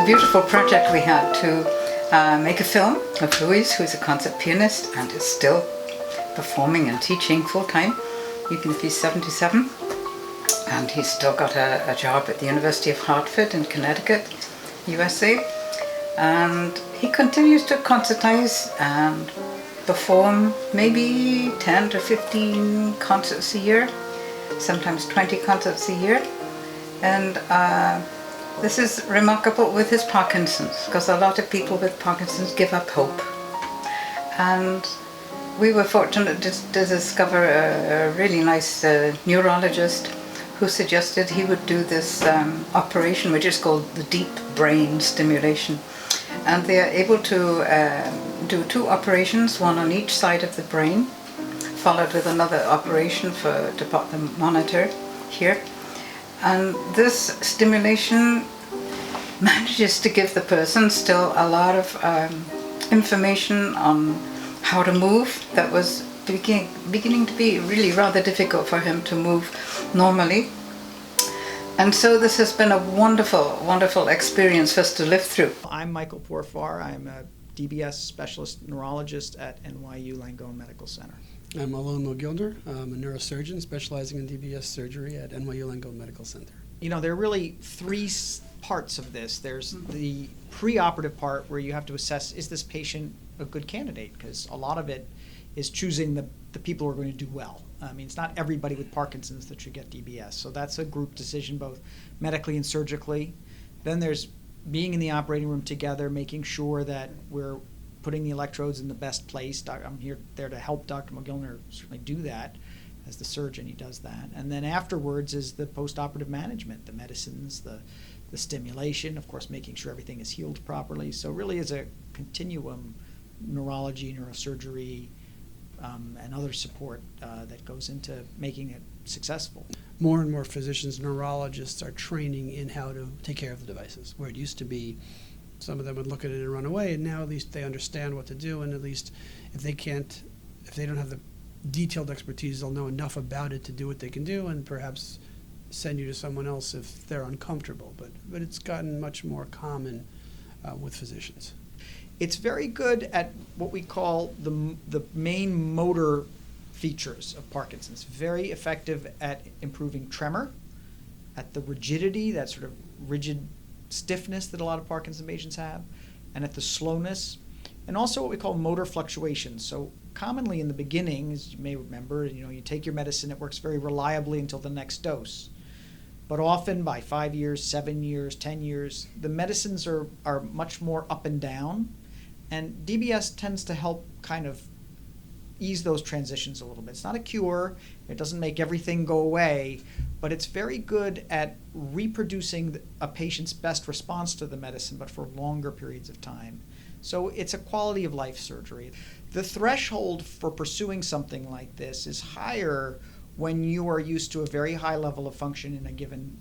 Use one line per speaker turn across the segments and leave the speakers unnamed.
beautiful project we had to make a film of Luiz, who's a concert pianist and is still performing and teaching full-time, even if he's 77. And he's still got a job at the University of Hartford in Connecticut, USA. And he continues to concertize and perform maybe 10 to 15 concerts a year, sometimes 20 concerts a year. And this is remarkable with his Parkinson's, because a lot of people with Parkinson's give up hope. And we were fortunate to discover a really nice neurologist who suggested he would do this operation, which is called the deep brain stimulation. And they are able to do 2 operations, one on each side of the brain, followed with another operation to put the monitor here. And this stimulation manages to give the person still a lot of information on how to move that was beginning to be really rather difficult for him to move normally. And so this has been a wonderful, wonderful experience for us to live through.
I'm Michael Porfar. I'm a DBS specialist neurologist at NYU Langone Medical Center.
I'm Alon Mogilner. I'm a neurosurgeon specializing in DBS surgery at NYU Langone Medical Center.
You know, there are really 3 parts of this. There's the preoperative part where you have to assess, is this patient a good candidate? Because a lot of it is choosing the people who are going to do well. I mean, it's not everybody with Parkinson's that should get DBS. So that's a group decision, both medically and surgically. Then there's being in the operating room together, making sure that we're putting the electrodes in the best place. I'm there to help Dr. Mogilner certainly do that. As the surgeon, he does that. And then afterwards is the post-operative management, the medicines, the stimulation, of course, making sure everything is healed properly. So really is a continuum, neurology, neurosurgery, and other support that goes into making it successful.
More and more physicians, neurologists are training in how to take care of the devices, where it used to be some of them would look at it and run away, and now at least they understand what to do, and at least if they don't have the detailed expertise, they'll know enough about it to do what they can do and perhaps send you to someone else if they're uncomfortable. But it's gotten much more common with physicians.
It's very good at what we call the main motor features of Parkinson's. Very effective at improving tremor, at the rigidity, that sort of rigid stiffness that a lot of Parkinson patients have, and at the slowness, and also what we call motor fluctuations. So commonly in the beginning, as you may remember, you take your medicine, it works very reliably until the next dose. But often by 5 years, 7 years, 10 years, the medicines are much more up and down. And DBS tends to help kind of ease those transitions a little bit. It's not a cure. It doesn't make everything go away. But it's very good at reproducing a patient's best response to the medicine, but for longer periods of time. So it's a quality of life surgery. The threshold for pursuing something like this is higher when you are used to a very high level of function in a given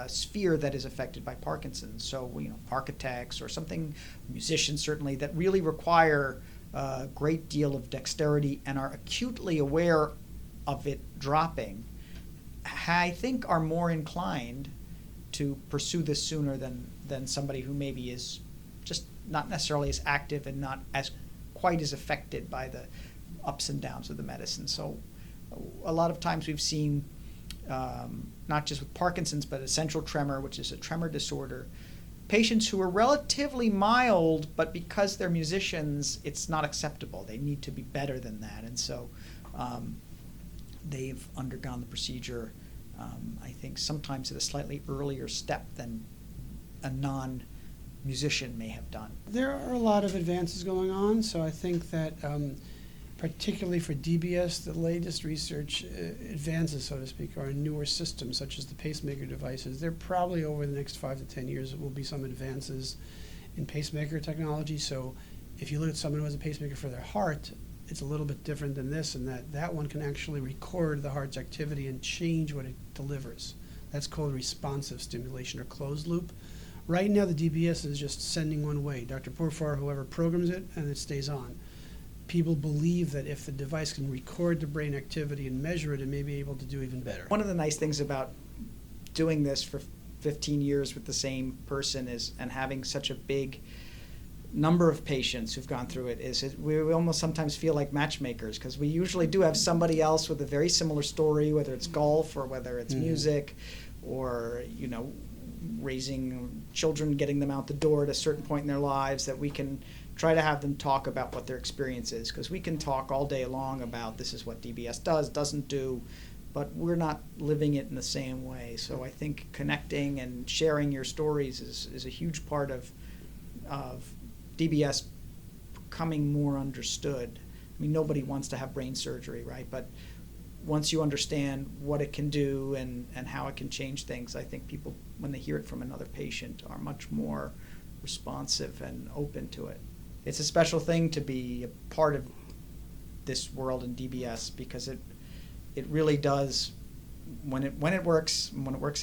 sphere that is affected by Parkinson's. So, architects or musicians certainly, that really require a great deal of dexterity and are acutely aware of it dropping, I think are more inclined to pursue this sooner than somebody who maybe is just not necessarily as active and not quite as affected by the ups and downs of the medicine. So a lot of times we've seen, not just with Parkinson's, but essential tremor, which is a tremor disorder, patients who are relatively mild, but because they're musicians, it's not acceptable. They need to be better than that. And so they've undergone the procedure, I think, sometimes at a slightly earlier step than a non-musician may have done.
There are a lot of advances going on, so I think that particularly for DBS, the latest research advances, so to speak, are in newer systems, such as the pacemaker devices. There probably over the next 5 to 10 years will be some advances in pacemaker technology. So if you look at someone who has a pacemaker for their heart, it's a little bit different than this, in that one can actually record the heart's activity and change what it delivers. That's called responsive stimulation or closed loop. Right now, the DBS is just sending one way. Dr. Porfar, whoever programs it, and it stays on. People believe that if the device can record the brain activity and measure it, it may be able to do even better.
One of the nice things about doing this for 15 years with the same person and having such a big number of patients who've gone through it we almost sometimes feel like matchmakers, because we usually do have somebody else with a very similar story, whether it's golf or whether it's music or, raising children, getting them out the door at a certain point in their lives, that we can try to have them talk about what their experience is, because we can talk all day long about this is what DBS doesn't do, but we're not living it in the same way. So I think connecting and sharing your stories is a huge part of DBS becoming more understood. I mean, nobody wants to have brain surgery, right? But once you understand what it can do and how it can change things, I think people, when they hear it from another patient, are much more responsive and open to it. It's a special thing to be a part of this world in DBS, because it really does, when it works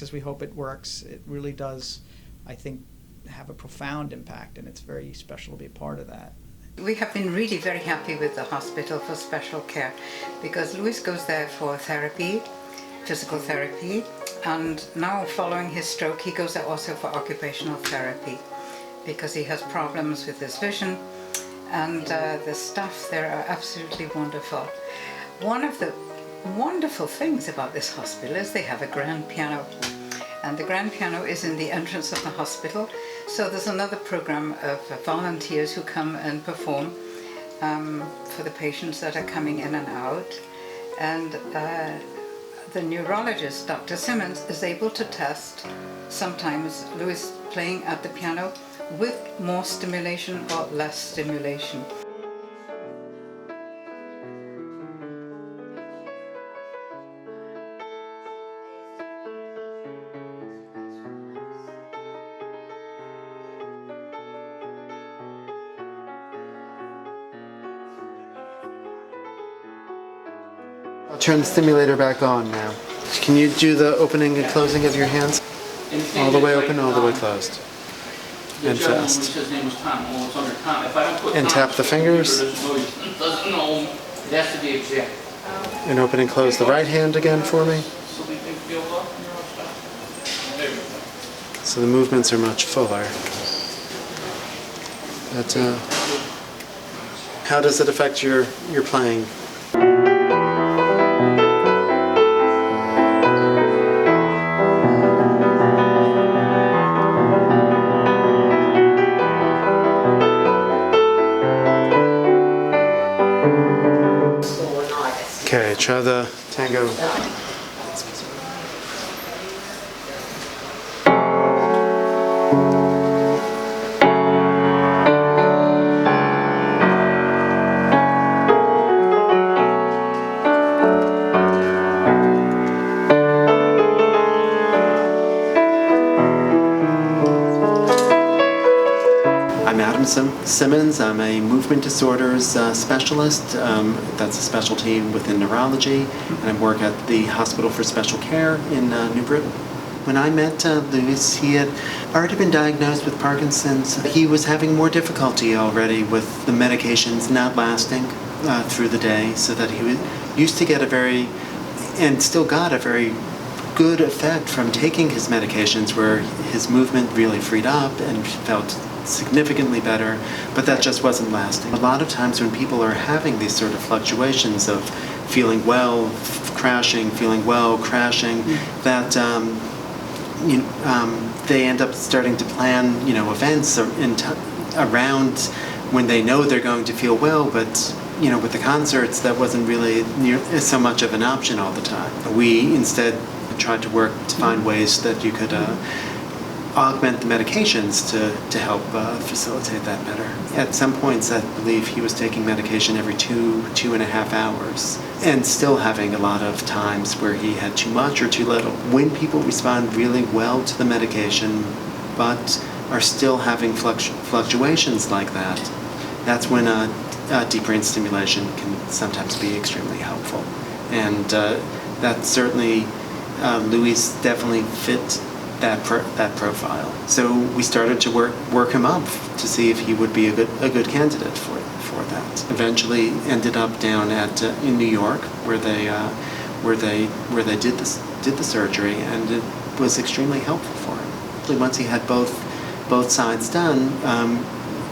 as we hope it works, it really does, I think, have a profound impact, and it's very special to be a part of that.
We have been really very happy with the hospital for special care, because Luis goes there for therapy, physical therapy, and now following his stroke he goes there also for occupational therapy, because he has problems with his vision, and the staff there are absolutely wonderful. One of the wonderful things about this hospital is they have a grand piano, and the grand piano is in the entrance of the hospital, so there's another program of volunteers who come and perform for the patients that are coming in and out, and the neurologist, Dr. Simmons, is able to test sometimes Luis playing at the piano with more stimulation or less stimulation.
I'll turn the stimulator back on now. Can you do the opening and closing of your hands? All the way open, all the way closed. And fast. And tap the fingers. And open and close the right hand again for me. So the movements are much fuller. But, how does it affect your playing? Okay, try the tango. I'm Adam Simmons. I'm a movement disorders specialist. That's a specialty within neurology, and I work at the Hospital for Special Care in New Britain. When I met Luis, he had already been diagnosed with Parkinson's. He was having more difficulty already with the medications not lasting through the day, so that he used to get and still got a very good effect from taking his medications, where his movement really freed up and felt significantly better, but that just wasn't lasting. A lot of times when people are having these sort of fluctuations of feeling well, crashing, feeling well, crashing, that they end up starting to plan, events around when they know they're going to feel well, but with the concerts, that wasn't really so much of an option all the time. We instead tried to work to find ways that you could augment the medications to help facilitate that better. At some points, I believe he was taking medication every 2.5 hours, and still having a lot of times where he had too much or too little. When people respond really well to the medication, but are still having fluctuations like that, that's when deep brain stimulation can sometimes be extremely helpful. And that certainly, Luis definitely fit that profile. So we started to work him up to see if he would be a good candidate for that. Eventually ended up down in New York, where they did the surgery, and it was extremely helpful for him. eventually, once he had both sides done,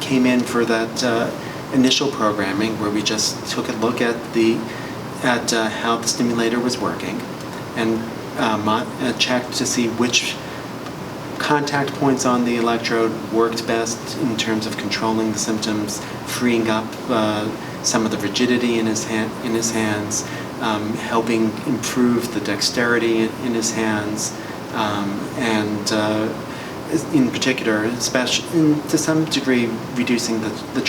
came in for that initial programming where we just took a look at how the stimulator was working and checked to see which contact points on the electrode worked best in terms of controlling the symptoms, freeing up some of the rigidity in his hands, helping improve the dexterity in his hands, and in particular, especially to some degree, reducing the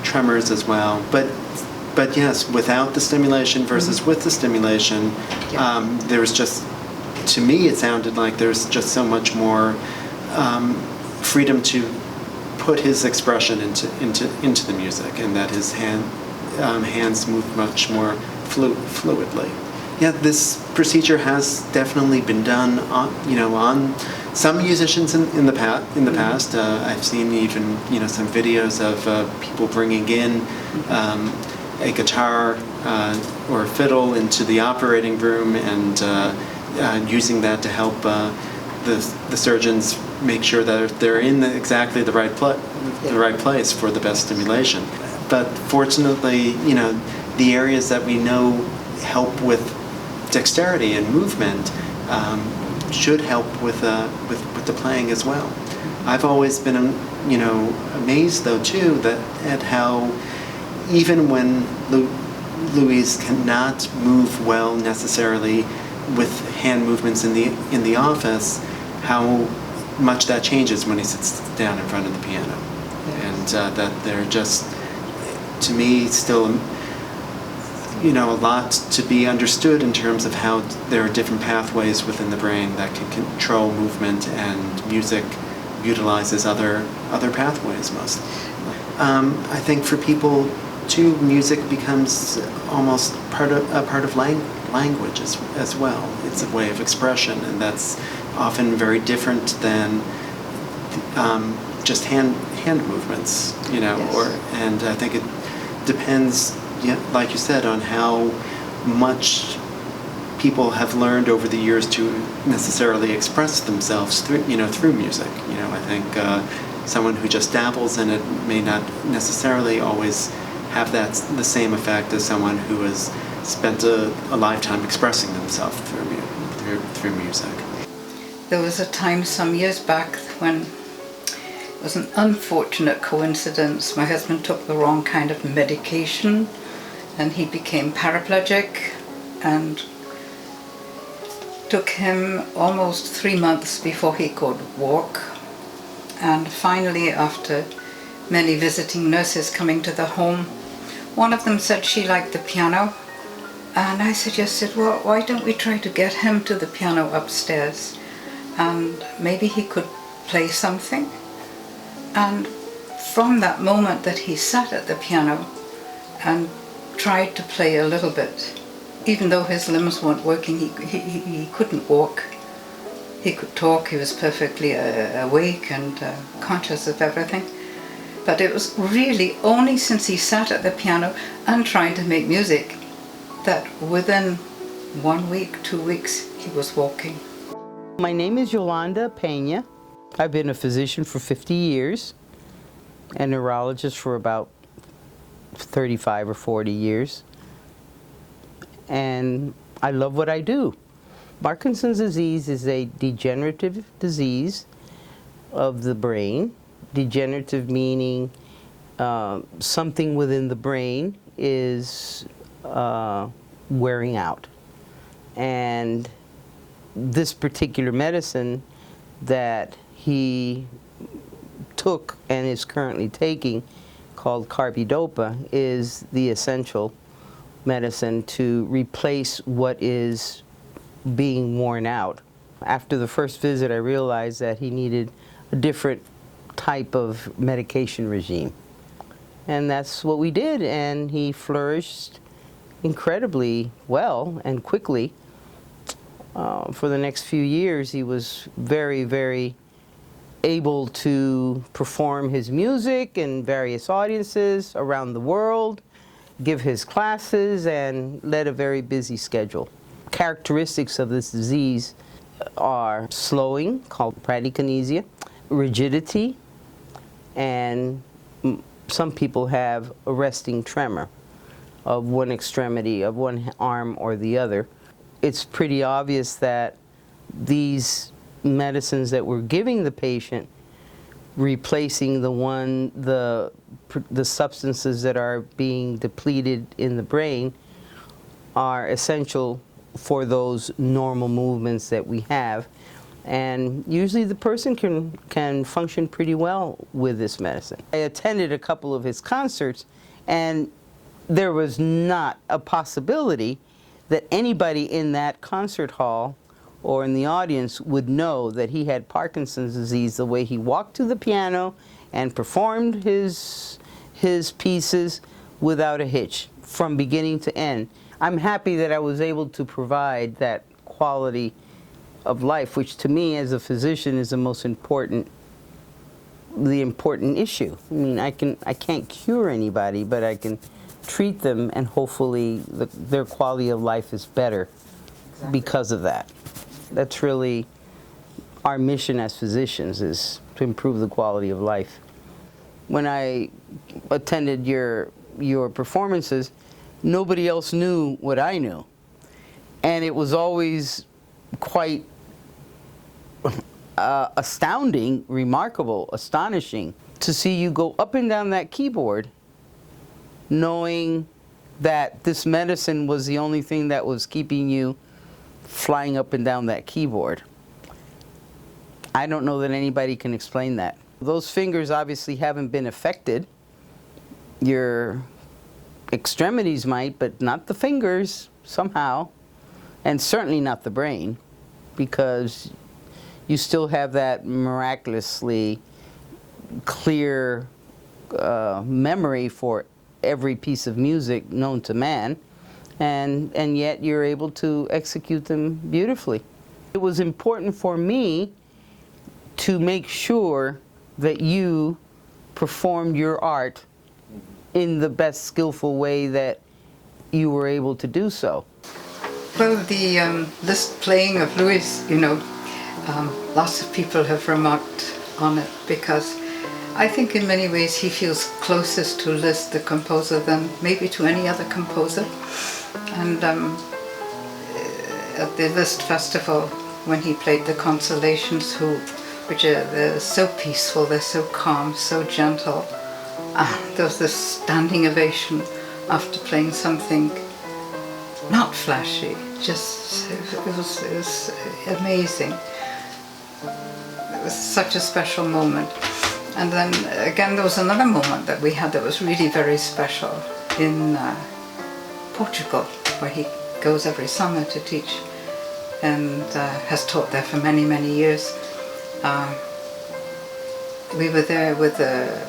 tremors as well. But yes, without the stimulation versus with the stimulation, there was just, to me, it sounded like there's just so much more freedom to put his expression into the music, and that his hands move much more fluidly. Yeah, this procedure has definitely been done on some musicians in the past. I've seen even some videos of people bringing in a guitar or a fiddle into the operating room and using that to help the surgeons make sure that they're in exactly the right place for the best stimulation. But fortunately, the areas that we know help with dexterity and movement should help with the playing as well. I've always been amazed though too at how even when Luis cannot move well necessarily with hand movements in the office, how much that changes when he sits down in front of the piano. Yes. And that they're just, to me, still a lot to be understood in terms of how there are different pathways within the brain that can control movement, and music utilizes other pathways mostly. I think for people too, music becomes almost part of language as well. It's a way of expression, and that's often very different than just hand movements,
Yes.
And I think it depends, like you said, on how much people have learned over the years to necessarily express themselves through music. I think someone who just dabbles in it may not necessarily always have the same effect as someone who has spent a lifetime expressing themselves through music.
There was a time some years back when it was an unfortunate coincidence. My husband took the wrong kind of medication and he became paraplegic, and took him almost 3 months before he could walk. And finally, after many visiting nurses coming to the home, one of them said she liked the piano, and I suggested, well, why don't we try to get him to the piano upstairs and maybe he could play something. And from that moment that he sat at the piano and tried to play a little bit, even though his limbs weren't working, he couldn't walk, he could talk, he was perfectly awake and conscious of everything. But it was really only since he sat at the piano and trying to make music that within 1 week, 2 weeks, he was walking.
My name is Yolanda Pena. I've been a physician for 50 years, a neurologist for about 35 or 40 years, and I love what I do. Parkinson's disease is a degenerative disease of the brain. Degenerative meaning something within the brain is wearing out. And this particular medicine that he took and is currently taking, called carbidopa, is the essential medicine to replace what is being worn out. After the first visit, I realized that he needed a different type of medication regime. And that's what we did, and he flourished incredibly well and quickly. For the next few years, he was very, very able to perform his music in various audiences around the world, give his classes, and led a very busy schedule. Characteristics of this disease are slowing, called bradykinesia, rigidity, and some people have a resting tremor of one extremity, of one arm or the other. It's pretty obvious that these medicines that we're giving the patient, replacing the substances that are being depleted in the brain, are essential for those normal movements that we have. And usually the person can function pretty well with this medicine. I attended a couple of his concerts, and there was not a possibility that anybody in that concert hall or in the audience would know that he had Parkinson's disease the way he walked to the piano and performed his pieces without a hitch from beginning to end. I'm happy that I was able to provide that quality of life, which to me as a physician is the most important issue. I mean, I can't cure anybody, but I can treat them, and hopefully their quality of life is better because of that. That's really our mission as physicians, is to improve the quality of life. When I attended your performances, nobody else knew what I knew. And it was always quite astounding, remarkable, astonishing to see you go up and down that keyboard knowing that this medicine was the only thing that was keeping you flying up and down that keyboard. I don't know that anybody can explain that. Those fingers obviously haven't been affected. Your extremities might, but not the fingers somehow, and certainly not the brain, because you still have that miraculously clear memory for every piece of music known to man, and yet you're able to execute them beautifully. It was important for me to make sure that you performed your art in the best skillful way that you were able to do so.
Well, this playing of Luiz, lots of people have remarked on it, because I think in many ways he feels closest to Liszt, the composer, than maybe to any other composer. And at the Liszt Festival, when he played the Consolations, which they're so peaceful, they're so calm, so gentle, there was this standing ovation after playing something not flashy, it was amazing. It was such a special moment. And then again, there was another moment that we had that was really very special in Portugal, where he goes every summer to teach, and has taught there for many, many years. We were there with a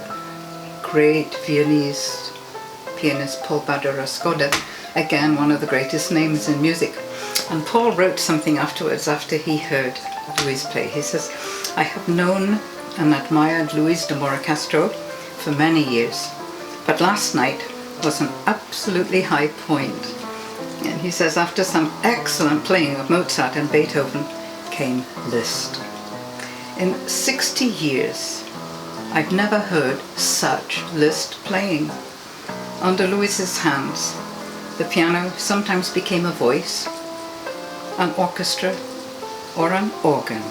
great Viennese pianist, Paul Badarascoda, again one of the greatest names in music. And Paul wrote something afterwards, after he heard Luiz play. He says, "I have known and admired Luiz de Maura Castro for many years, but last night was an absolutely high point." And he says, after some excellent playing of Mozart and Beethoven came Liszt. In 60 years, I've never heard such Liszt playing. Under Luiz's hands, the piano sometimes became a voice, an orchestra, or an organ.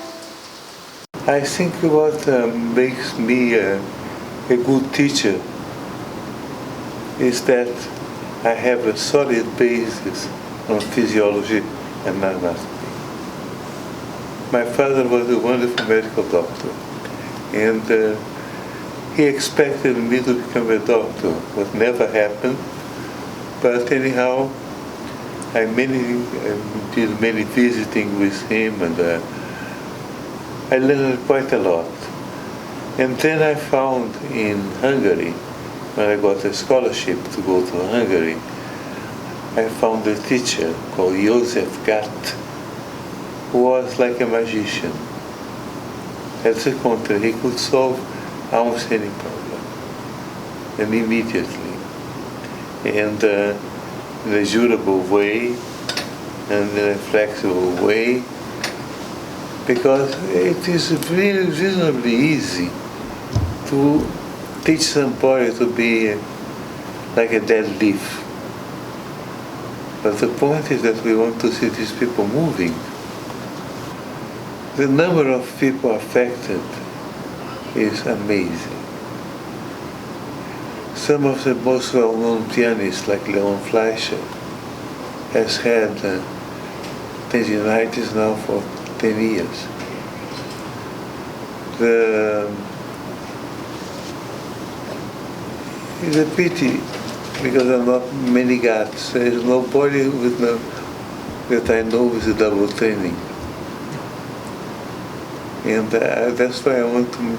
I think what makes me a good teacher is that I have a solid basis on physiology and anatomy. My father was a wonderful medical doctor, and he expected me to become a doctor, what never happened. But anyhow, I did many visiting with him, and I learned quite a lot. And then I found in Hungary, when I got a scholarship to go to Hungary, I found a teacher called Joseph Gatt, who was like a magician. At the contrary, he could solve almost any problem, and immediately, and in a durable way, and in a flexible way, because it is really reasonably easy to teach somebody to be like a dead leaf. But the point is that we want to see these people moving. The number of people affected is amazing. Some of the most well-known pianists, like Leon Fleischer, has had tendinitis now for 10 years. It's a pity because there are not many guys. There is nobody that I know with a double training. And that's why I want to,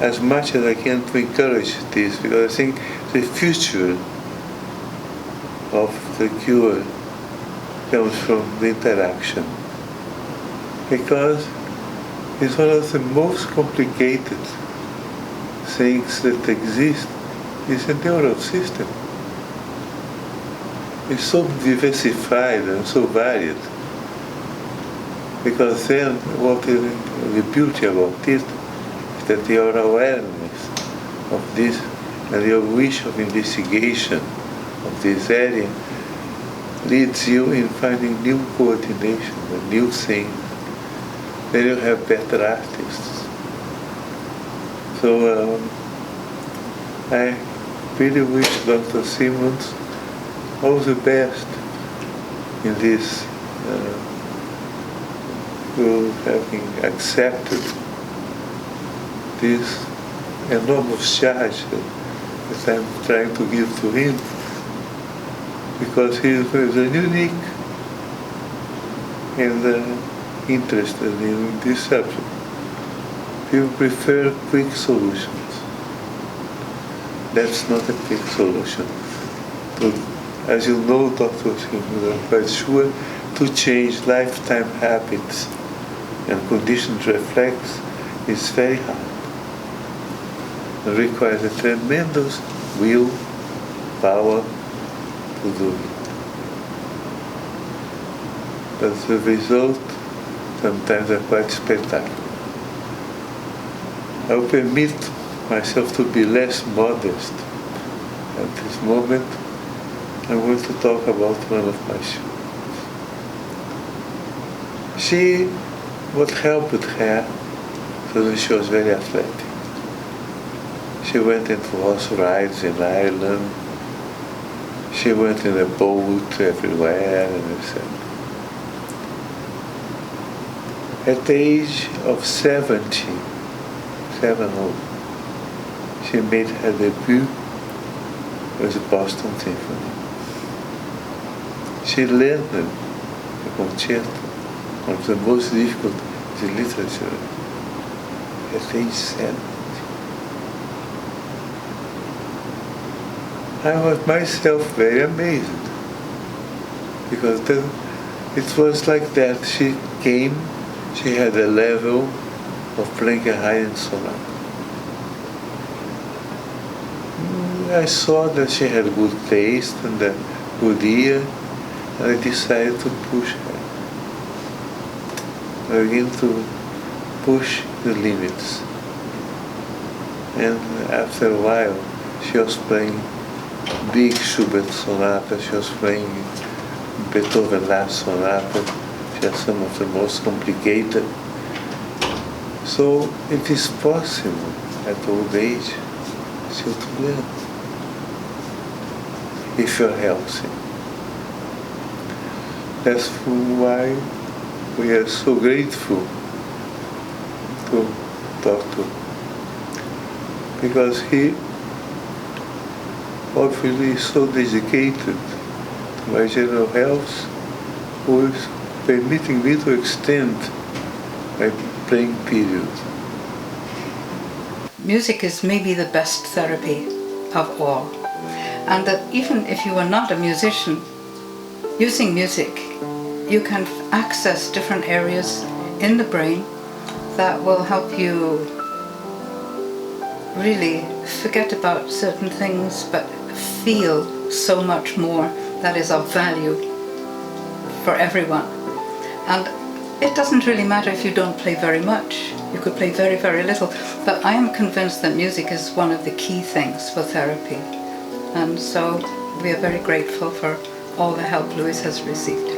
as much as I can, to encourage this, because I think the future of the cure comes from the interaction. Because it's one of the most complicated things that exist is the neural system. It's so diversified and so varied. Because then what is the beauty about it is that your awareness of this and your wish of investigation of this area leads you in finding new coordination, a new thing. Then you have better artists. So I really wish Dr. Simmons all the best in this to having accepted this enormous charge that I'm trying to give to him, because he is unique and interested in this subject. People prefer quick solutions. That's not a quick solution. As you know, Dr. Simmons, I'm quite sure, to change lifetime habits and conditioned reflex is very hard. It requires a tremendous will, power to do it. But the result sometimes are quite spectacular. I will permit myself to be less modest at this moment. I'm going to talk about one of my students. What helped her, so that she was very athletic. She went into horse rides in Ireland. She went in a boat everywhere, and etc. At the age of 70, she made her debut with the Boston Symphony. She learned the concerto, one of the most difficult in literature, at age 70. I was myself very amazed, because it was like that. She came, she had a level of playing a high-end sonata. I saw that she had good taste and a good ear, and I decided to push her. I began to push the limits. And after a while, she was playing big Schubert sonata, she was playing Beethoven last sonata, she had some of the most complicated. So it is possible at old age still to learn, if you're healthy. That's why we are so grateful to Dr. Because he obviously is so dedicated to my general health, who is permitting me to extend my playing period.
Music is maybe the best therapy of all. And that even if you are not a musician, using music, you can access different areas in the brain that will help you really forget about certain things, but feel so much more that is of value for everyone. And it doesn't really matter if you don't play very much. You could play very, very little. But I am convinced that music is one of the key things for therapy. And so we are very grateful for all the help Luiz has received.